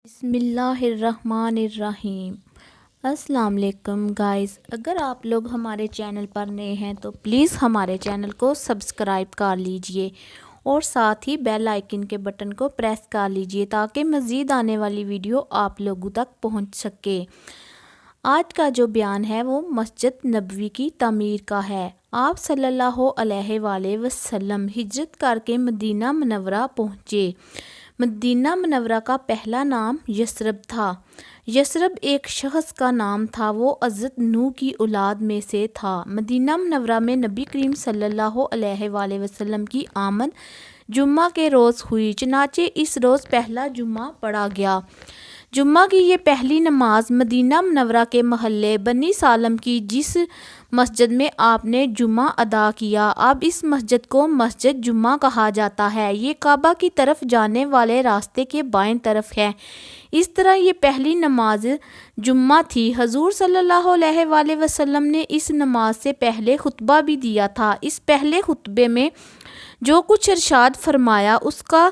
بسم اللہ الرحمن الرحیم۔ السلام علیکم گائز، اگر آپ لوگ ہمارے چینل پر نئے ہیں تو پلیز ہمارے چینل کو سبسکرائب کر لیجئے اور ساتھ ہی بیل آئیکن کے بٹن کو پریس کر لیجئے تاکہ مزید آنے والی ویڈیو آپ لوگوں تک پہنچ سکے۔ آج کا جو بیان ہے وہ مسجد نبوی کی تعمیر کا ہے۔ آپ صلی اللہ علیہ وآلہ وسلم ہجرت کر کے مدینہ منورہ پہنچے۔ مدینہ منورہ کا پہلا نام یثرب تھا۔ یثرب ایک شخص کا نام تھا، وہ حضرت نوح کی اولاد میں سے تھا۔ مدینہ منورہ میں نبی کریم صلی اللہ علیہ وآلہ وسلم کی آمد جمعہ کے روز ہوئی، چنانچہ اس روز پہلا جمعہ پڑھا گیا۔ جمعہ کی یہ پہلی نماز مدینہ منورہ کے محلے بنی سالم کی جس مسجد میں آپ نے جمعہ ادا کیا، اب اس مسجد کو مسجد جمعہ کہا جاتا ہے۔ یہ کعبہ کی طرف جانے والے راستے کے بائیں طرف ہے۔ اس طرح یہ پہلی نماز جمعہ تھی۔ حضور صلی اللہ علیہ وآلہ وسلم نے اس نماز سے پہلے خطبہ بھی دیا تھا۔ اس پہلے خطبے میں جو کچھ ارشاد فرمایا اس کا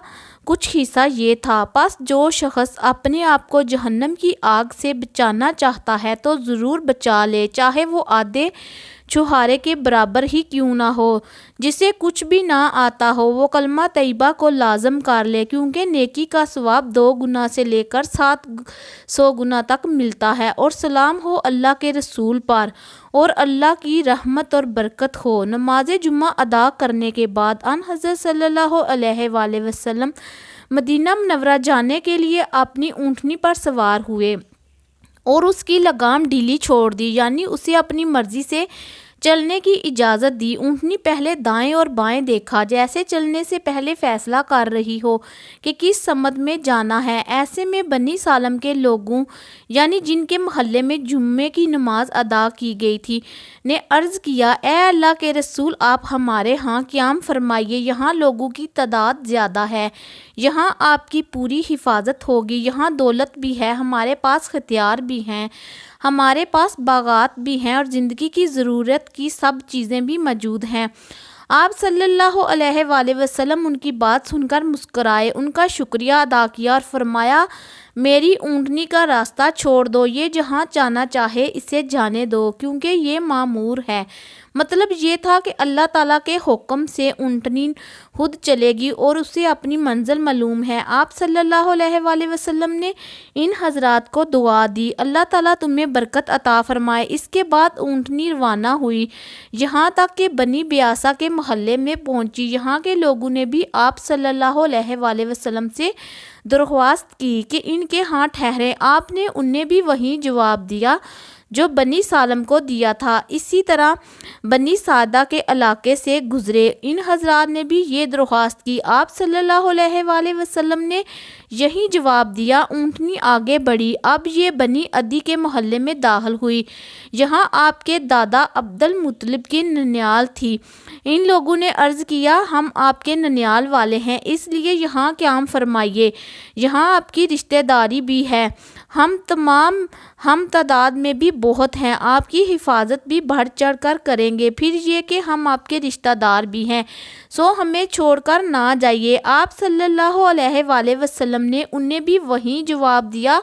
کچھ حصہ یہ تھا: پس جو شخص اپنے آپ کو جہنم کی آگ سے بچانا چاہتا ہے تو ضرور بچا لے، چاہے وہ آدھے چھوہارے کے برابر ہی کیوں نہ ہو۔ جسے کچھ بھی نہ آتا ہو وہ کلمہ طیبہ کو لازم کر لے، کیونکہ نیکی کا ثواب 2 گنا سے لے کر 700 گنا تک ملتا ہے، اور سلام ہو اللہ کے رسول پر، اور اللہ کی رحمت اور برکت ہو۔ نماز جمعہ ادا کرنے کے بعد آن حضرت صلی اللہ علیہ وآلہ وسلم مدینہ منورہ جانے کے لیے اپنی اونٹنی پر سوار ہوئے اور اس کی لگام ڈھیلی چھوڑ دی، یعنی اسے اپنی مرضی سے چلنے کی اجازت دی۔ اونٹنی پہلے دائیں اور بائیں دیکھا، جیسے چلنے سے پہلے فیصلہ کر رہی ہو کہ کس سمت میں جانا ہے۔ ایسے میں بنی سالم کے لوگوں، یعنی جن کے محلے میں جمعے کی نماز ادا کی گئی تھی، نے عرض کیا: اے اللہ کے رسول، آپ ہمارے ہاں قیام فرمائیے، یہاں لوگوں کی تعداد زیادہ ہے، یہاں آپ کی پوری حفاظت ہوگی، یہاں دولت بھی ہے، ہمارے پاس ہتھیار بھی ہیں، ہمارے پاس باغات بھی ہیں، اور زندگی کی ضرورت کی سب چیزیں بھی موجود ہیں۔ آپ صلی اللہ علیہ وآلہ وسلم ان کی بات سن کر مسکرائے، ان کا شکریہ ادا کیا اور فرمایا: میری اونٹنی کا راستہ چھوڑ دو، یہ جہاں جانا چاہے اسے جانے دو، کیونکہ یہ مامور ہے۔ مطلب یہ تھا کہ اللہ تعالیٰ کے حکم سے اونٹنی خود چلے گی اور اسے اپنی منزل معلوم ہے۔ آپ صلی اللہ علیہ وآلہ وسلم نے ان حضرات کو دعا دی: اللہ تعالیٰ تمہیں برکت عطا فرمائے۔ اس کے بعد اونٹنی روانہ ہوئی، یہاں تک کہ بنی بیاسا کے محلے میں پہنچی۔ یہاں کے لوگوں نے بھی آپ صلی اللہ علیہ وآلہ وسلم سے درخواست کی کہ ان کے ہاں ٹھہریں۔ آپ نے انہیں بھی وہی جواب دیا جو بنی سالم کو دیا تھا۔ اسی طرح بنی سعدہ کے علاقے سے گزرے، ان حضرات نے بھی یہ درخواست کی۔ آپ صلی اللہ علیہ وآلہ وسلم نے یہی جواب دیا۔ اونٹنی آگے بڑھی، اب یہ بنی عدی کے محلے میں داخل ہوئی، یہاں آپ کے دادا عبد المطلب کی ننیال تھی۔ ان لوگوں نے عرض کیا: ہم آپ کے ننیال والے ہیں، اس لیے یہاں قیام فرمائیے، یہاں آپ کی رشتہ داری بھی ہے، ہم تعداد میں بھی بہت ہیں، آپ کی حفاظت بھی بڑھ چڑھ کر کریں گے، پھر یہ کہ ہم آپ کے رشتہ دار بھی ہیں، سو ہمیں چھوڑ کر نہ جائیے۔ آپ صلی اللہ علیہ وآلہ وسلم نے انہیں بھی وہی جواب دیا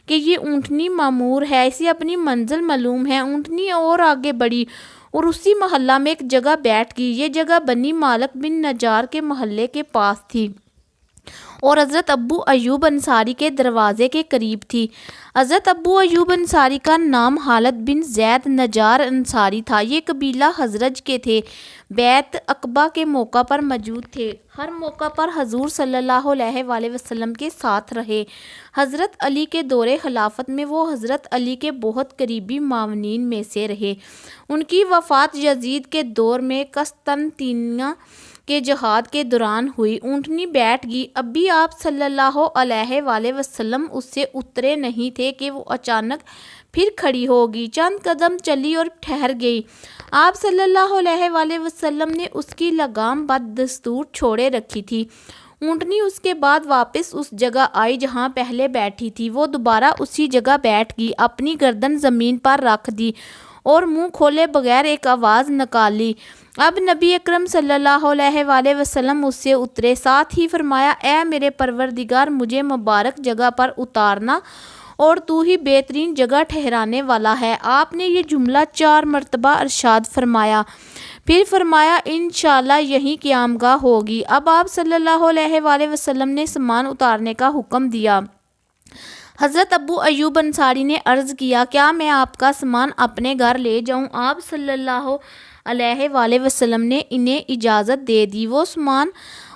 کہ یہ اونٹنی مامور ہے، اسے اپنی منزل معلوم ہے۔ اونٹنی اور آگے بڑھی اور اسی محلہ میں ایک جگہ بیٹھ گئی۔ یہ جگہ بنی مالک بن نجار کے محلے کے پاس تھی اور حضرت ابو ایوب انصاری کے دروازے کے قریب تھی۔ حضرت ابو ایوب انصاری کا نام خالد بن زید نجار انصاری تھا۔ یہ قبیلہ خزرج کے تھے، بیعت عقبہ کے موقع پر موجود تھے، ہر موقع پر حضور صلی اللہ علیہ وآلہ وسلم کے ساتھ رہے۔ حضرت علی کے دور خلافت میں وہ حضرت علی کے بہت قریبی معاونین میں سے رہے۔ ان کی وفات یزید کے دور میں قسطنطنیہ کے جہاد کے دوران ہوئی۔ اونٹنی بیٹھ گئی، اب بھی آپ صلی اللہ علیہ وآلہ وسلم اس سے اترے نہیں تھے کہ وہ اچانک پھر کھڑی ہو گئی، چند قدم چلی اور ٹھہر گئی۔ آپ صلی اللہ علیہ وآلہ وسلم نے اس کی لگام بدستور چھوڑے رکھی تھی۔ اونٹنی اس کے بعد واپس اس جگہ آئی جہاں پہلے بیٹھی تھی۔ وہ دوبارہ اسی جگہ بیٹھ گئی، اپنی گردن زمین پر رکھ دی اور منہ کھولے بغیر ایک آواز نکالی۔ اب نبی اکرم صلی اللہ علیہ وآلہ وسلم اس سے اترے، ساتھ ہی فرمایا اے میرے پروردگار مجھے مبارک جگہ پر اتارنا اور تو ہی بہترین جگہ ٹھہرانے والا ہے۔ آپ نے یہ جملہ 4 مرتبہ ارشاد فرمایا، پھر فرمایا انشاءاللہ یہیں قیامگاہ ہوگی۔ اب آپ صلی اللہ علیہ وآلہ وسلم نے سامان اتارنے کا حکم دیا۔ حضرت ابو ایوب انصاری نے عرض کیا کیا میں آپ کا سامان اپنے گھر لے جاؤں؟ آپ صلی اللہ علیہ وآلہ وسلم نے انہیں اجازت دے دی۔ وہ سامان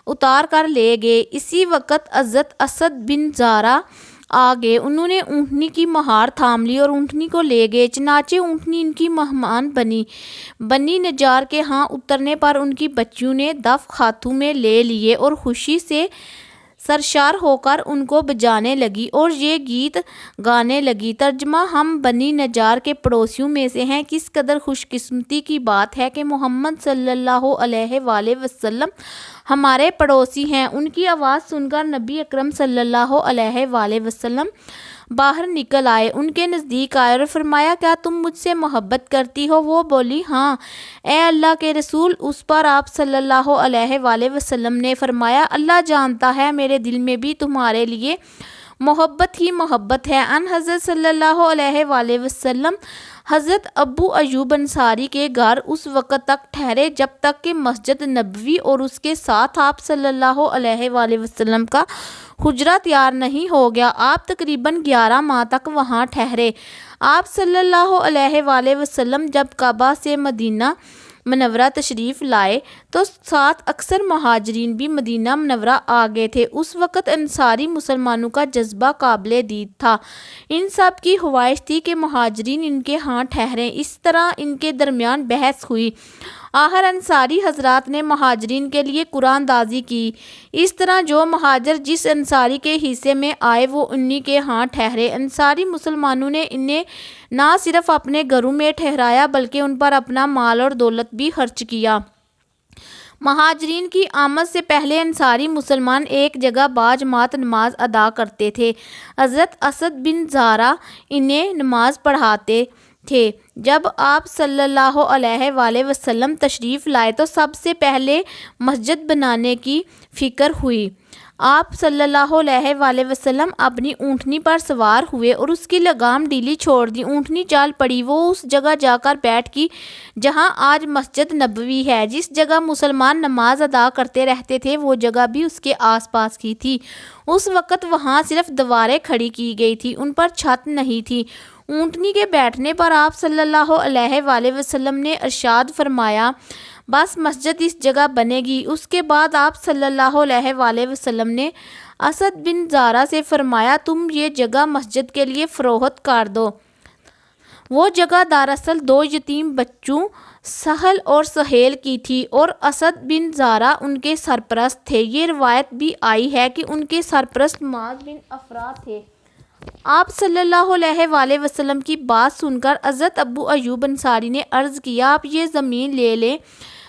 اتار کر لے گئے۔ اسی وقت حضرت اسد بن زرارہ آ گئے۔ انہوں نے اونٹنی کی مہار تھام لی اور اونٹنی کو لے گئے، چنانچہ اونٹنی ان کی مہمان بنی۔ بنی نجار کے ہاں اترنے پر ان کی بچیوں نے دف ہاتھوں میں لے لیے اور خوشی سے سرشار ہو کر ان کو بجانے لگی اور یہ گیت گانے لگی۔ ترجمہ: ہم بنی نجار کے پڑوسیوں میں سے ہیں۔ کس قدر خوش قسمتی کی بات ہے کہ محمد صلی اللہ علیہ وآلہ وسلم ہمارے پڑوسی ہیں۔ ان کی آواز سن کر نبی اکرم صلی اللہ علیہ وآلہ وسلم باہر نکل آئے، ان کے نزدیک آئے اور فرمایا کیا تم مجھ سے محبت کرتی ہو؟ وہ بولی ہاں اے اللہ کے رسول۔ اس پر آپ صلی اللہ علیہ وآلہ وسلم نے فرمایا اللہ جانتا ہے میرے دل میں بھی تمہارے لیے محبت ہی محبت ہے۔ ان حضرت صلی اللہ علیہ وآلہ وسلم حضرت ابو ایوب انصاری کے گھر اس وقت تک ٹھہرے جب تک کہ مسجد نبوی اور اس کے ساتھ آپ صلی اللہ علیہ وآلہ وسلم کا حجرہ تیار نہیں ہو گیا۔ آپ تقریباً 11 ماہ تک وہاں ٹھہرے۔ آپ صلی اللہ علیہ وآلہ وسلم جب کعبہ سے مدینہ منورہ تشریف لائے تو ساتھ اکثر مہاجرین بھی مدینہ منورہ آ گئے تھے۔ اس وقت انصاری مسلمانوں کا جذبہ قابل دید تھا۔ ان سب کی خواہش تھی کہ مہاجرین ان کے ہاں ٹھہریں۔ اس طرح ان کے درمیان بحث ہوئی۔ آخر انصاری حضرات نے مہاجرین کے لیے قرعہ اندازی کی۔ اس طرح جو مہاجر جس انصاری کے حصے میں آئے وہ انہی کے ہاں ٹھہرے۔ انصاری مسلمانوں نے انہیں نہ صرف اپنے گھروں میں ٹھہرایا بلکہ ان پر اپنا مال اور دولت بھی خرچ کیا۔ مہاجرین کی آمد سے پہلے انصاری مسلمان ایک جگہ باجماعت نماز ادا کرتے تھے۔ حضرت اسد بن زرارہ انہیں نماز پڑھاتے تھے۔ جب آپ صلی اللہ علیہ وآلہ وسلم تشریف لائے تو سب سے پہلے مسجد بنانے کی فکر ہوئی۔ آپ صلی اللہ علیہ وآلہ وسلم اپنی اونٹنی پر سوار ہوئے اور اس کی لگام ڈھیلی چھوڑ دی۔ اونٹنی چل پڑی۔ وہ اس جگہ جا کر بیٹھ گئی جہاں آج مسجد نبوی ہے۔ جس جگہ مسلمان نماز ادا کرتے رہتے تھے وہ جگہ بھی اس کے آس پاس کی تھی۔ اس وقت وہاں صرف دیواریں کھڑی کی گئی تھی، ان پر چھت نہیں تھی۔ اونٹنی کے بیٹھنے پر آپ صلی اللہ علیہ وآلہ وسلم نے ارشاد فرمایا بس مسجد اس جگہ بنے گی۔ اس کے بعد آپ صلی اللہ علیہ وآلہ وسلم نے اسد بن زرارہ سے فرمایا تم یہ جگہ مسجد کے لیے فروخت کر دو۔ وہ جگہ دراصل 2 یتیم بچوں سہل اور سہیل کی تھی اور اسد بن زرارہ ان کے سرپرست تھے۔ یہ روایت بھی آئی ہے کہ ان کے سرپرست معاذ بن افرا تھے۔ آپ صلی اللہ علیہ وآلہ وسلم کی بات سن کر حضرت ابو ایوب انصاری نے عرض کیا آپ یہ زمین لے لیں،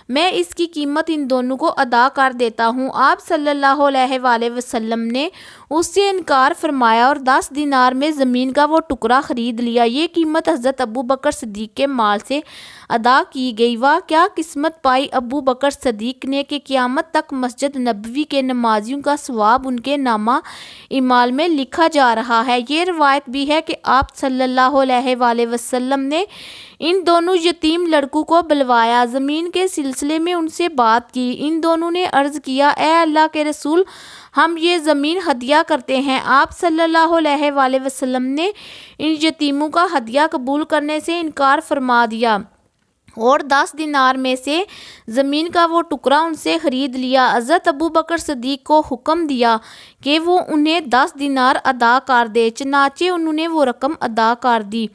میں اس کی قیمت ان دونوں کو ادا کر دیتا ہوں۔ آپ صلی اللہ علیہ وآلہ وسلم نے اس سے انکار فرمایا اور 10 دینار میں زمین کا وہ ٹکڑا خرید لیا۔ یہ قیمت حضرت ابو بکر صدیق کے مال سے ادا کی گئی۔ واہ کیا قسمت پائی ابو بکر صدیق نے کہ قیامت تک مسجد نبوی کے نمازیوں کا ثواب ان کے نامہ اعمال میں لکھا جا رہا ہے۔ یہ روایت بھی ہے کہ آپ صلی اللہ علیہ وآلہ وسلم نے ان دونوں یتیم لڑکوں کو بلوایا، زمین کے سلسلے میں ان سے بات کی۔ ان دونوں نے عرض کیا اے اللہ کے رسول ہم یہ زمین ہدیہ کرتے ہیں۔ آپ صلی اللہ علیہ وآلہ وسلم نے ان یتیموں کا ہدیہ قبول کرنے سے انکار فرما دیا اور 10 دینار میں سے زمین کا وہ ٹکڑا ان سے خرید لیا۔ حضرت ابو بکر صدیق کو حکم دیا کہ وہ انہیں 10 دینار ادا کر دے، چنانچہ انہوں نے وہ رقم ادا کر دی۔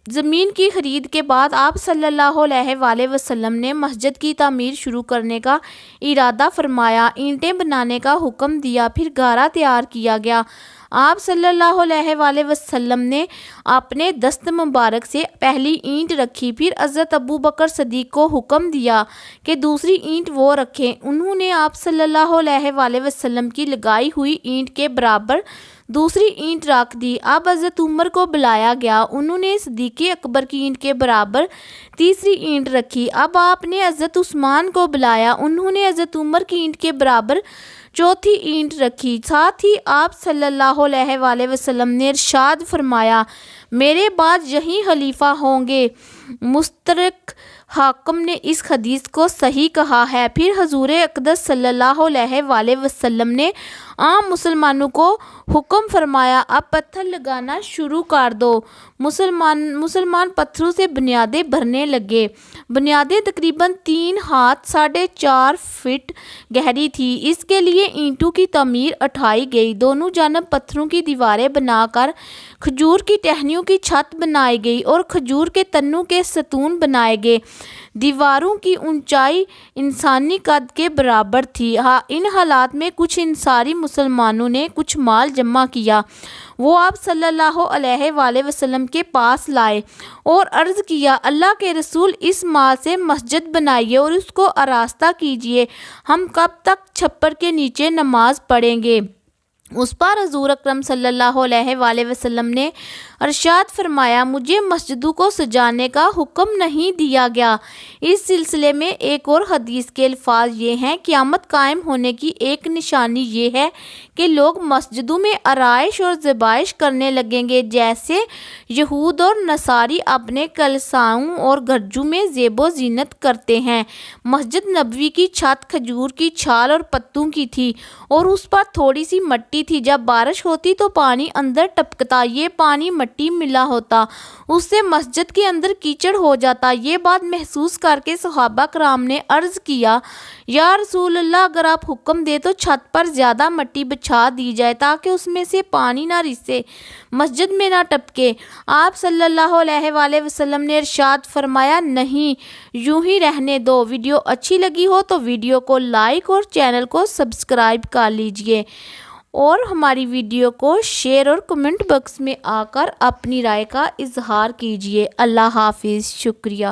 زمین کی خرید کے بعد آپ صلی اللہ علیہ وآلہ وسلم نے مسجد کی تعمیر شروع کرنے کا ارادہ فرمایا، اینٹیں بنانے کا حکم دیا، پھر گارا تیار کیا گیا۔ آپ صلی اللہ علیہ وآلہ وسلم نے اپنے دست مبارک سے پہلی اینٹ رکھی، پھر حضرت ابو بکر صدیق کو حکم دیا کہ دوسری اینٹ وہ رکھیں۔ انہوں نے آپ صلی اللہ علیہ وآلہ وسلم کی لگائی ہوئی اینٹ کے برابر دوسری اینٹ رکھ دی۔ اب حضرت عمر کو بلایا گیا، انہوں نے صدیق اکبر کی اینٹ کے برابر تیسری اینٹ رکھی۔ اب آپ نے حضرت عثمان کو بلایا، انہوں نے حضرت عمر کی اینٹ کے برابر چوتھی اینٹ رکھی۔ ساتھ ہی آپ صلی اللہ علیہ وآلہ وسلم نے ارشاد فرمایا، میرے بعد یہی خلیفہ ہوں گے۔ مستدرک حاکم نے اس حدیث کو صحیح کہا ہے۔ پھر حضور اقدس صلی اللہ علیہ وآلہ وسلم نے عام مسلمانوں کو حکم فرمایا، اب پتھر لگانا شروع کر دو۔ مسلمان پتھروں سے بنیادیں بھرنے لگے۔ بنیادیں تقریباً 3 ہاتھ 4.5 فٹ گہری تھی۔ اس کے لیے اینٹوں کی تعمیر اٹھائی گئی۔ دونوں جانب پتھروں کی دیواریں بنا کر کھجور کی ٹہنیوں کی چھت بنائی گئی اور کھجور کے تنوں کے ستون بنائے گئے۔ دیواروں کی اونچائی انسانی قد کے برابر تھی۔ ان حالات میں کچھ انصاری مسلمانوں نے کچھ مال جمع کیا، وہ آپ صلی اللہ علیہ وآلہ وسلم کے پاس لائے اور عرض کیا، اللہ کے رسول، اس مال سے مسجد بنائیے اور اس کو آراستہ کیجیے، ہم کب تک چھپر کے نیچے نماز پڑھیں گے؟ اس پر حضور اکرم صلی اللہ علیہ وآلہ وسلم نے ارشاد فرمایا، مجھے مسجدوں کو سجانے کا حکم نہیں دیا گیا۔ اس سلسلے میں ایک اور حدیث کے الفاظ یہ ہیں، قیامت قائم ہونے کی ایک نشانی یہ ہے کہ لوگ مسجدوں میں آرائش اور ذبائح کرنے لگیں گے، جیسے یہود اور نصاری اپنے کلیساؤں اور گرجوں میں زیب و زینت کرتے ہیں۔ مسجد نبوی کی چھت کھجور کی چھال اور پتوں کی تھی اور اس پر تھوڑی سی مٹی تھی۔ جب بارش ہوتی تو پانی اندر ٹپکتا، یہ پانی مٹی ملا ہوتا، اس سے مسجد کے اندر کیچڑ ہو جاتا۔ یہ بات محسوس کر کے صحابہ کرام نے عرض کیا، یا رسول اللہ، اگر آپ حکم دیں تو چھت پر زیادہ مٹی بچھا دی جائے تاکہ اس میں سے پانی نہ رسے، مسجد میں نہ ٹپکے۔ آپ صلی اللہ علیہ وآلہ وسلم نے ارشاد فرمایا، نہیں، یوں ہی رہنے دو۔ ویڈیو اچھی لگی ہو تو ویڈیو کو لائک اور چینل کو سبسکرائب کر لیجئے اور ہماری ویڈیو کو شیئر اور کمنٹ باکس میں آ کر اپنی رائے کا اظہار کیجیے۔ اللہ حافظ، شکریہ۔